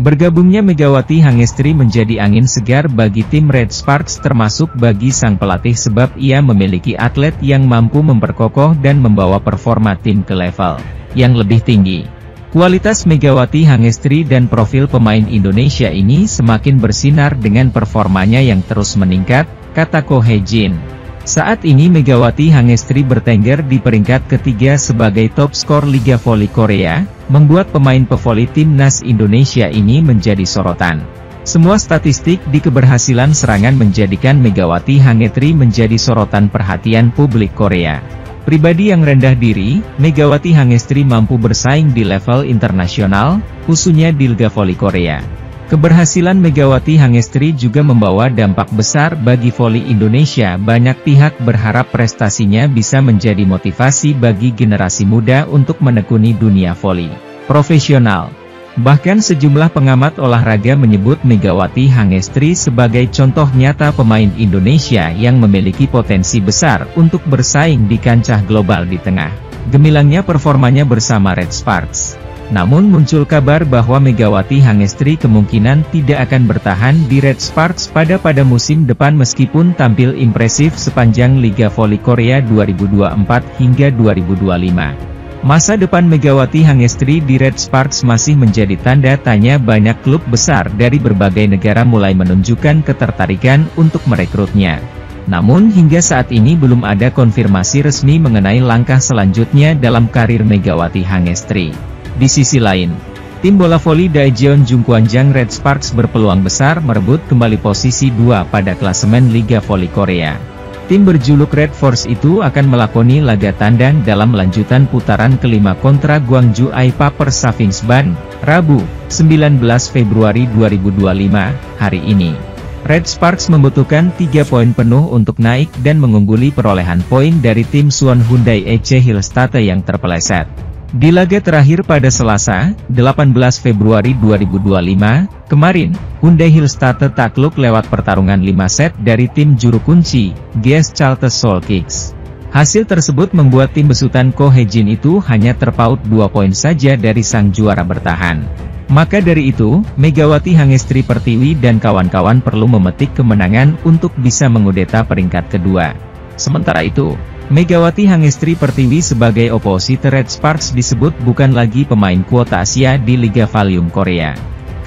Bergabungnya Megawati Hangestri menjadi angin segar bagi tim Red Sparks termasuk bagi sang pelatih sebab ia memiliki atlet yang mampu memperkokoh dan membawa performa tim ke level yang lebih tinggi. Kualitas Megawati Hangestri dan profil pemain Indonesia ini semakin bersinar dengan performanya yang terus meningkat, kata Ko Hye-jin. Saat ini Megawati Hangestri bertengger di peringkat ketiga sebagai top skor Liga Voli Korea, membuat pemain pevoli timnas Indonesia ini menjadi sorotan. Semua statistik di keberhasilan serangan menjadikan Megawati Hangestri menjadi sorotan perhatian publik Korea. Pribadi yang rendah diri, Megawati Hangestri mampu bersaing di level internasional, khususnya di Liga Voli Korea. Keberhasilan Megawati Hangestri juga membawa dampak besar bagi voli Indonesia. Banyak pihak berharap prestasinya bisa menjadi motivasi bagi generasi muda untuk menekuni dunia voli profesional. Bahkan sejumlah pengamat olahraga menyebut Megawati Hangestri sebagai contoh nyata pemain Indonesia yang memiliki potensi besar untuk bersaing di kancah global di tengah gemilangnya performanya bersama Red Sparks. Namun muncul kabar bahwa Megawati Hangestri kemungkinan tidak akan bertahan di Red Sparks pada musim depan meskipun tampil impresif sepanjang Liga Voli Korea 2024 hingga 2025. Masa depan Megawati Hangestri di Red Sparks masih menjadi tanda tanya. Banyak klub besar dari berbagai negara mulai menunjukkan ketertarikan untuk merekrutnya. Namun hingga saat ini belum ada konfirmasi resmi mengenai langkah selanjutnya dalam karir Megawati Hangestri. Di sisi lain, tim bola voli Daejeon Jungkwanjang Red Sparks berpeluang besar merebut kembali posisi 2 pada klasemen Liga Voli Korea. Tim berjuluk Red Force itu akan melakoni laga tandang dalam lanjutan putaran kelima kontra Gwangju Aipa Persafingsban, Rabu, 19 Februari 2025, hari ini. Red Sparks membutuhkan 3 poin penuh untuk naik dan mengungguli perolehan poin dari tim Suwon Hyundai EC Hillstatte yang terpeleset. Di laga terakhir pada Selasa, 18 Februari 2025, kemarin, Hyundai Hillstatte takluk lewat pertarungan 5 set dari tim juru kunci, GS Charter Seoul Kicks. Hasil tersebut membuat tim besutan Ko Hye-jin itu hanya terpaut 2 poin saja dari sang juara bertahan. Maka dari itu, Megawati Hangestri Pertiwi dan kawan-kawan perlu memetik kemenangan untuk bisa mengudeta peringkat kedua. Sementara itu, Megawati Hangestri Pertiwi sebagai oposisi Red Sparks disebut bukan lagi pemain kuota Asia di Liga Valium Korea.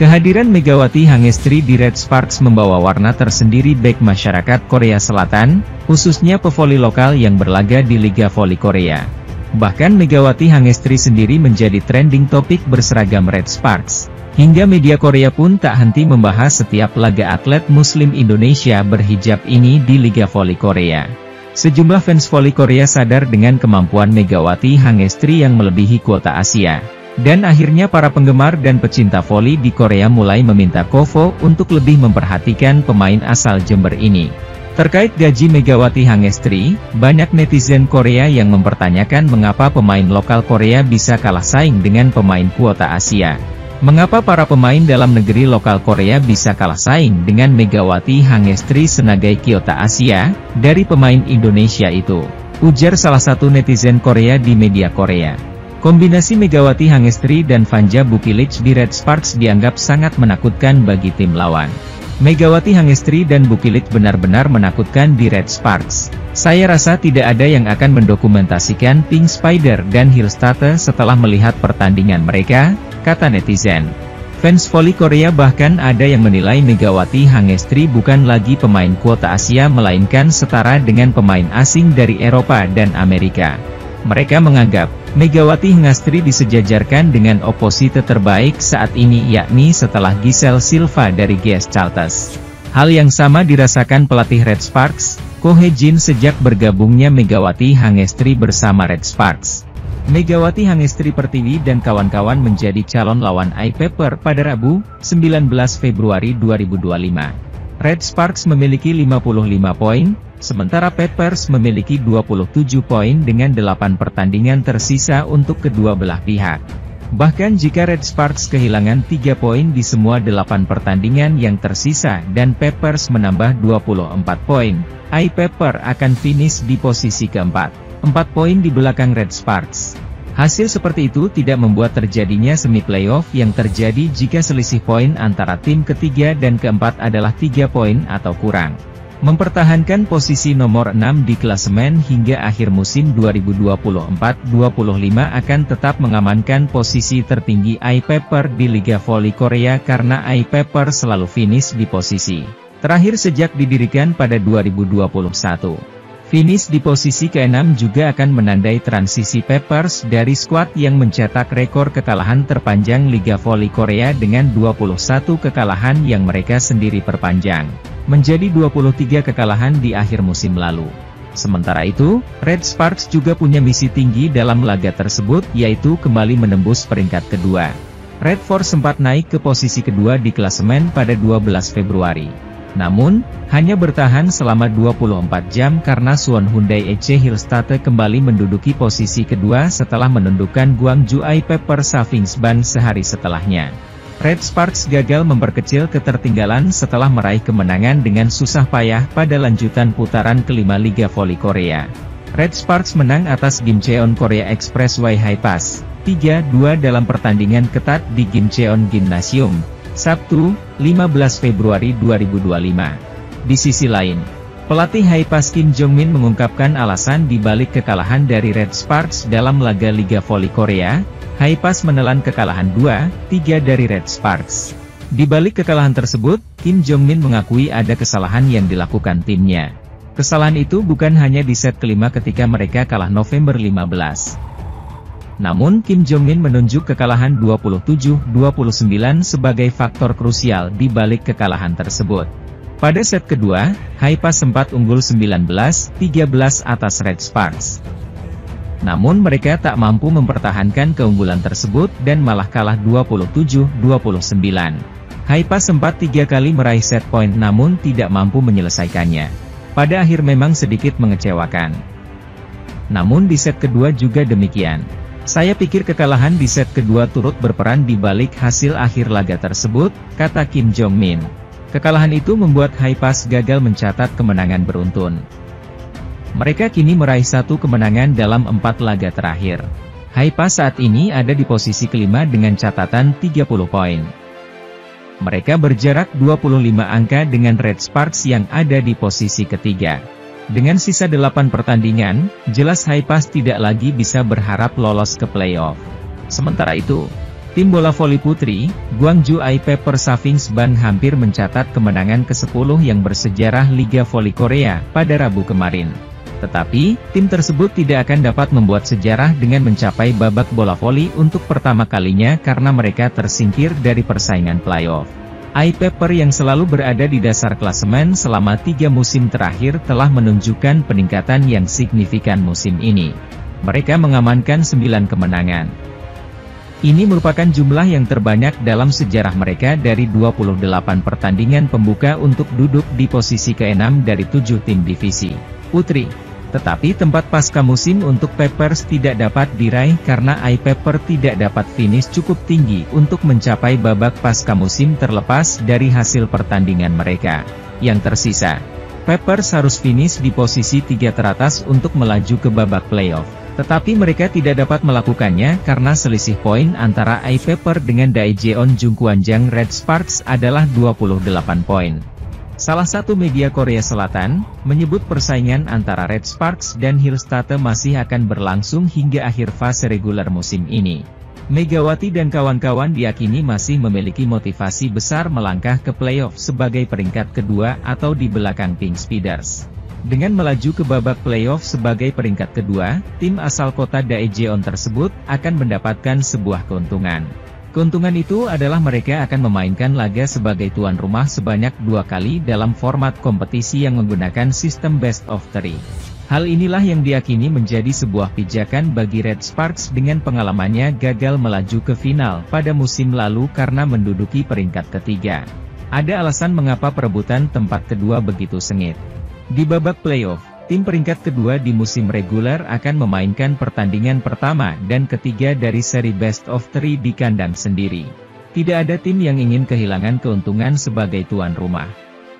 Kehadiran Megawati Hangestri di Red Sparks membawa warna tersendiri bagi masyarakat Korea Selatan, khususnya pevoli lokal yang berlaga di Liga Voli Korea. Bahkan Megawati Hangestri sendiri menjadi trending topik berseragam Red Sparks. Hingga media Korea pun tak henti membahas setiap laga atlet Muslim Indonesia berhijab ini di Liga Voli Korea. Sejumlah fans voli Korea sadar dengan kemampuan Megawati Hangestri yang melebihi kuota Asia. Dan akhirnya para penggemar dan pecinta voli di Korea mulai meminta KOFO untuk lebih memperhatikan pemain asal Jember ini. Terkait gaji Megawati Hangestri, banyak netizen Korea yang mempertanyakan mengapa pemain lokal Korea bisa kalah saing dengan pemain kuota Asia. Mengapa para pemain dalam negeri lokal Korea bisa kalah saing dengan Megawati Hangestri sebagai kuota Asia, dari pemain Indonesia itu? Ujar salah satu netizen Korea di media Korea. Kombinasi Megawati Hangestri dan Vanja Bukilic di Red Sparks dianggap sangat menakutkan bagi tim lawan. Megawati Hangestri dan Bukilic benar-benar menakutkan di Red Sparks. Saya rasa tidak ada yang akan mendokumentasikan Pink Spider dan Hillstatte setelah melihat pertandingan mereka, kata netizen. Fans voli Korea bahkan ada yang menilai Megawati Hangestri bukan lagi pemain kuota Asia melainkan setara dengan pemain asing dari Eropa dan Amerika. Mereka menganggap, Megawati Hangestri disejajarkan dengan oposisi terbaik saat ini yakni setelah Giselle Silva dari GS Charters. Hal yang sama dirasakan pelatih Red Sparks, Ko Hye-jin sejak bergabungnya Megawati Hangestri bersama Red Sparks. Megawati Hangestri Pertiwi dan kawan-kawan menjadi calon lawan iPepper pada Rabu, 19 Februari 2025. Red Sparks memiliki 55 poin, sementara Peppers memiliki 27 poin dengan 8 pertandingan tersisa untuk kedua belah pihak. Bahkan jika Red Sparks kehilangan 3 poin di semua 8 pertandingan yang tersisa dan Peppers menambah 24 poin, iPepper akan finish di posisi keempat, 4 poin di belakang Red Sparks. Hasil seperti itu tidak membuat terjadinya semi playoff yang terjadi jika selisih poin antara tim ketiga dan keempat adalah 3 poin atau kurang. Mempertahankan posisi nomor 6 di klasemen hingga akhir musim 2024-25 akan tetap mengamankan posisi tertinggi iPepper di Liga Voli Korea karena iPepper selalu finish di posisi terakhir sejak didirikan pada 2021. Finish di posisi ke-6 juga akan menandai transisi Peppers dari skuad yang mencetak rekor kekalahan terpanjang Liga Voli Korea dengan 21 kekalahan yang mereka sendiri perpanjang, menjadi 23 kekalahan di akhir musim lalu. Sementara itu, Red Sparks juga punya misi tinggi dalam laga tersebut yaitu kembali menembus peringkat kedua. Red Force sempat naik ke posisi kedua di klasemen pada 12 Februari. Namun, hanya bertahan selama 24 jam karena Suwon Hyundai EC Hillstatte kembali menduduki posisi kedua setelah menundukkan Gwangju iPepper Safingsban sehari setelahnya. Red Sparks gagal memperkecil ketertinggalan setelah meraih kemenangan dengan susah payah pada lanjutan putaran kelima Liga Voli Korea. Red Sparks menang atas Gimcheon Korea Expressway Hi-Pass 3-2 dalam pertandingan ketat di Gimcheon Gymnasium, Sabtu, 15 Februari 2025. Di sisi lain, pelatih Hi-Pass Kim Jong-min mengungkapkan alasan di balik kekalahan dari Red Sparks dalam laga Liga Voli Korea. Hi-Pass menelan kekalahan 2-3 dari Red Sparks. Di balik kekalahan tersebut, Kim Jong-min mengakui ada kesalahan yang dilakukan timnya. Kesalahan itu bukan hanya di set kelima ketika mereka kalah November 15. Namun Kim Jong-min menunjuk kekalahan 27-29 sebagai faktor krusial di balik kekalahan tersebut. Pada set kedua, Hi-Pass sempat unggul 19-13 atas Red Sparks. Namun mereka tak mampu mempertahankan keunggulan tersebut dan malah kalah 27-29. Hi-Pass sempat 3 kali meraih set point namun tidak mampu menyelesaikannya. Pada akhir memang sedikit mengecewakan. Namun di set kedua juga demikian. Saya pikir kekalahan di set kedua turut berperan di balik hasil akhir laga tersebut, kata Kim Jong-min. Kekalahan itu membuat Hi-Pass gagal mencatat kemenangan beruntun. Mereka kini meraih 1 kemenangan dalam 4 laga terakhir. Hi-Pass saat ini ada di posisi kelima dengan catatan 30 poin. Mereka berjarak 25 angka dengan Red Sparks yang ada di posisi ketiga. Dengan sisa 8 pertandingan, jelas Hi-Pass tidak lagi bisa berharap lolos ke playoff. Sementara itu, tim bola voli putri, Gwangju iPepper Safingsban hampir mencatat kemenangan ke-10 yang bersejarah Liga Voli Korea pada Rabu kemarin. Tetapi, tim tersebut tidak akan dapat membuat sejarah dengan mencapai babak bola voli untuk pertama kalinya karena mereka tersingkir dari persaingan playoff. iPepper yang selalu berada di dasar klasemen selama 3 musim terakhir telah menunjukkan peningkatan yang signifikan musim ini. Mereka mengamankan 9 kemenangan. Ini merupakan jumlah yang terbanyak dalam sejarah mereka dari 28 pertandingan pembuka untuk duduk di posisi ke-6 dari 7 tim divisi putri. Tetapi tempat pasca musim untuk Peppers tidak dapat diraih karena iPepper tidak dapat finish cukup tinggi untuk mencapai babak pasca musim terlepas dari hasil pertandingan mereka yang tersisa. Peppers harus finish di posisi 3 teratas untuk melaju ke babak playoff. Tetapi mereka tidak dapat melakukannya karena selisih poin antara iPepper dengan Daejeon Jungkwanjang Red Sparks adalah 28 poin. Salah satu media Korea Selatan menyebut persaingan antara Red Sparks dan Hillstatte masih akan berlangsung hingga akhir fase reguler musim ini. Megawati dan kawan-kawan diyakini masih memiliki motivasi besar melangkah ke playoff sebagai peringkat kedua atau di belakang Pink Speeders. Dengan melaju ke babak playoff sebagai peringkat kedua, tim asal kota Daejeon tersebut akan mendapatkan sebuah keuntungan. Keuntungan itu adalah mereka akan memainkan laga sebagai tuan rumah sebanyak 2 kali dalam format kompetisi yang menggunakan sistem best of 3. Hal inilah yang diyakini menjadi sebuah pijakan bagi Red Sparks dengan pengalamannya gagal melaju ke final pada musim lalu karena menduduki peringkat ketiga. Ada alasan mengapa perebutan tempat kedua begitu sengit. Di babak playoff, tim peringkat kedua di musim reguler akan memainkan pertandingan pertama dan ketiga dari seri best of 3 di kandang sendiri. Tidak ada tim yang ingin kehilangan keuntungan sebagai tuan rumah.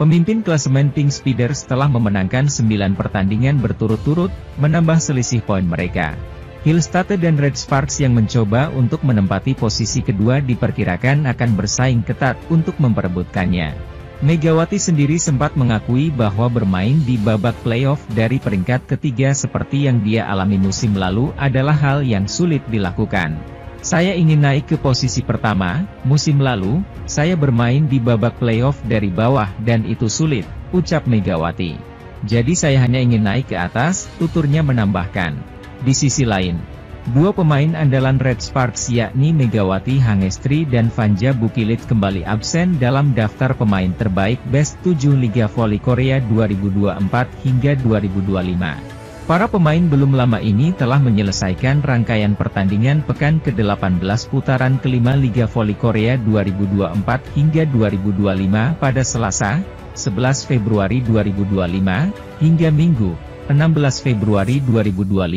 Pemimpin klasemen Pink Speeders telah memenangkan 9 pertandingan berturut-turut, menambah selisih poin mereka. Hillstatte dan Red Sparks yang mencoba untuk menempati posisi kedua diperkirakan akan bersaing ketat untuk memperebutkannya. Megawati sendiri sempat mengakui bahwa bermain di babak playoff dari peringkat ketiga seperti yang dia alami musim lalu adalah hal yang sulit dilakukan. Saya ingin naik ke posisi pertama, musim lalu, saya bermain di babak playoff dari bawah dan itu sulit, ucap Megawati. Jadi saya hanya ingin naik ke atas, tuturnya menambahkan. Di sisi lain, dua pemain andalan Red Sparks yakni Megawati Hangestri dan Vanja Bukilit kembali absen dalam daftar pemain terbaik Best 7 Liga Voli Korea 2024 hingga 2025. Para pemain belum lama ini telah menyelesaikan rangkaian pertandingan pekan ke-18 putaran kelima Liga Voli Korea 2024 hingga 2025 pada Selasa, 11 Februari 2025, hingga Minggu, 16 Februari 2025.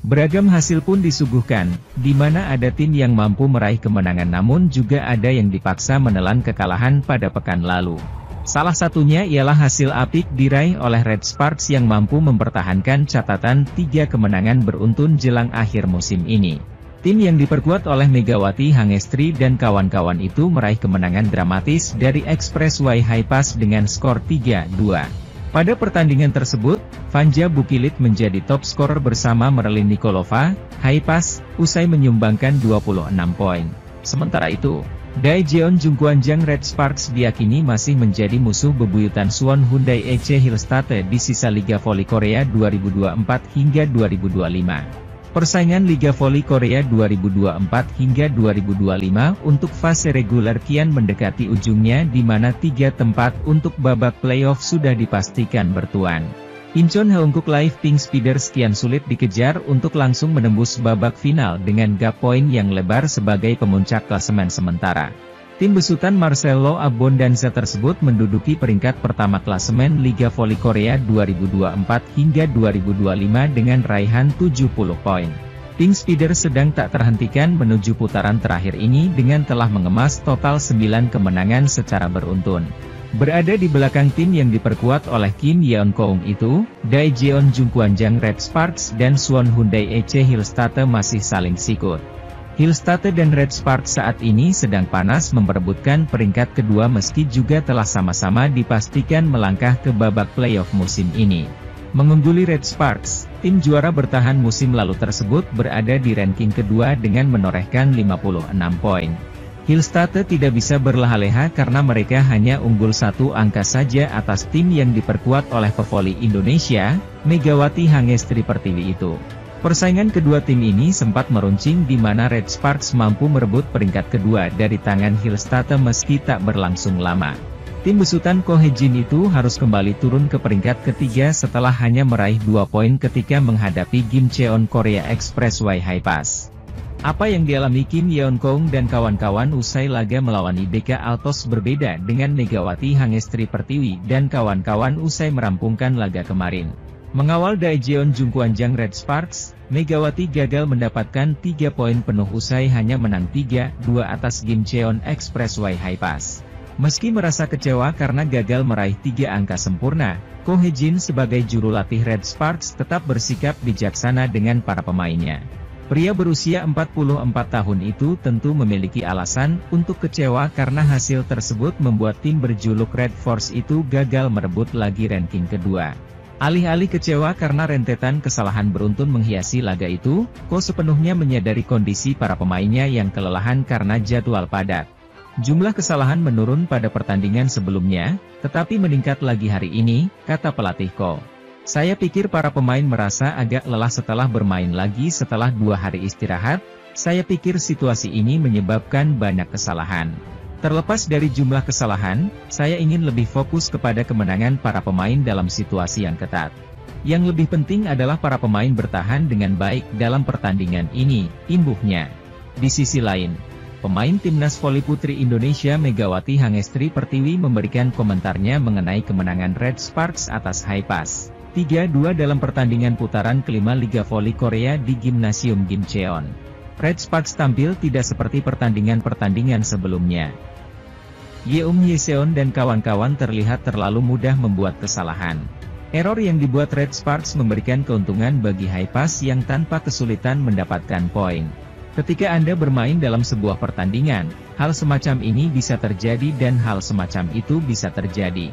Beragam hasil pun disuguhkan, di mana ada tim yang mampu meraih kemenangan namun juga ada yang dipaksa menelan kekalahan pada pekan lalu. Salah satunya ialah hasil apik diraih oleh Red Sparks yang mampu mempertahankan catatan 3 kemenangan beruntun jelang akhir musim ini. Tim yang diperkuat oleh Megawati Hangestri dan kawan-kawan itu meraih kemenangan dramatis dari Expressway Highpass dengan skor 3-2. Pada pertandingan tersebut, Vanja Bukilit menjadi top skor bersama Merlin Nikolova, Highpass, usai menyumbangkan 26 poin. Sementara itu, Daejeon Jungkwanjang Red Sparks diyakini masih menjadi musuh bebuyutan Suwon Hyundai EC Hillstatte di sisa Liga Voli Korea 2024 hingga 2025. Persaingan Liga Voli Korea 2024 hingga 2025 untuk fase reguler kian mendekati ujungnya di mana 3 tempat untuk babak playoff sudah dipastikan bertuan. Incheon Heungkuk Live Pink Speeders kian sulit dikejar untuk langsung menembus babak final dengan gap poin yang lebar sebagai pemuncak klasemen sementara. Tim besutan Marcelo Abondanza tersebut menduduki peringkat pertama klasemen Liga Voli Korea 2024 hingga 2025 dengan raihan 70 poin. Pink Speeders sedang tak terhentikan menuju putaran terakhir ini dengan telah mengemas total 9 kemenangan secara beruntun. Berada di belakang tim yang diperkuat oleh Kim Yeon-keung itu, Daejeon Jungkwanjang Red Sparks dan Suwon Hyundai EC Hillstatte masih saling sikut. Hillstatte dan Red Sparks saat ini sedang panas memperebutkan peringkat kedua meski juga telah sama-sama dipastikan melangkah ke babak playoff musim ini. Mengungguli Red Sparks, tim juara bertahan musim lalu tersebut berada di ranking kedua dengan menorehkan 56 poin. Hillstatte tidak bisa berleha-leha karena mereka hanya unggul 1 angka saja atas tim yang diperkuat oleh pevoli Indonesia, Megawati Hangestri Pertiwi itu. Persaingan kedua tim ini sempat meruncing di mana Red Sparks mampu merebut peringkat kedua dari tangan Hillstatte meski tak berlangsung lama. Tim besutan Ko Hae-jin itu harus kembali turun ke peringkat ketiga setelah hanya meraih 2 poin ketika menghadapi Gimcheon Korea Expressway Highpass. Apa yang dialami Kim Yeon-keung dan kawan-kawan usai laga melawan IBK Altos berbeda dengan Megawati Hangestri Pertiwi dan kawan-kawan usai merampungkan laga kemarin. Mengawal Daejeon Jungkwanjang Red Sparks, Megawati gagal mendapatkan 3 poin penuh usai hanya menang 3-2 atas Gimcheon Expressway Highpass. Meski merasa kecewa karena gagal meraih 3 angka sempurna, Ko Hae-jin sebagai juru latih Red Sparks tetap bersikap bijaksana dengan para pemainnya. Pria berusia 44 tahun itu tentu memiliki alasan untuk kecewa karena hasil tersebut membuat tim berjuluk Red Force itu gagal merebut lagi ranking kedua. Alih-alih kecewa karena rentetan kesalahan beruntun menghiasi laga itu, Ko sepenuhnya menyadari kondisi para pemainnya yang kelelahan karena jadwal padat. Jumlah kesalahan menurun pada pertandingan sebelumnya, tetapi meningkat lagi hari ini, kata pelatih Ko. Saya pikir para pemain merasa agak lelah setelah bermain lagi setelah 2 hari istirahat, saya pikir situasi ini menyebabkan banyak kesalahan. Terlepas dari jumlah kesalahan, saya ingin lebih fokus kepada kemenangan para pemain dalam situasi yang ketat. Yang lebih penting adalah para pemain bertahan dengan baik dalam pertandingan ini, imbuhnya. Di sisi lain, pemain Timnas Voli Putri Indonesia Megawati Hangestri Pertiwi memberikan komentarnya mengenai kemenangan Red Sparks atas Highpass 3-2 dalam pertandingan putaran kelima Liga Voli Korea di Gimnasium Gimcheon. Red Sparks tampil tidak seperti pertandingan-pertandingan sebelumnya. Yeum Yeseon dan kawan-kawan terlihat terlalu mudah membuat kesalahan. Error yang dibuat Red Sparks memberikan keuntungan bagi High Pass yang tanpa kesulitan mendapatkan poin. Ketika Anda bermain dalam sebuah pertandingan, hal semacam ini bisa terjadi dan hal semacam itu bisa terjadi.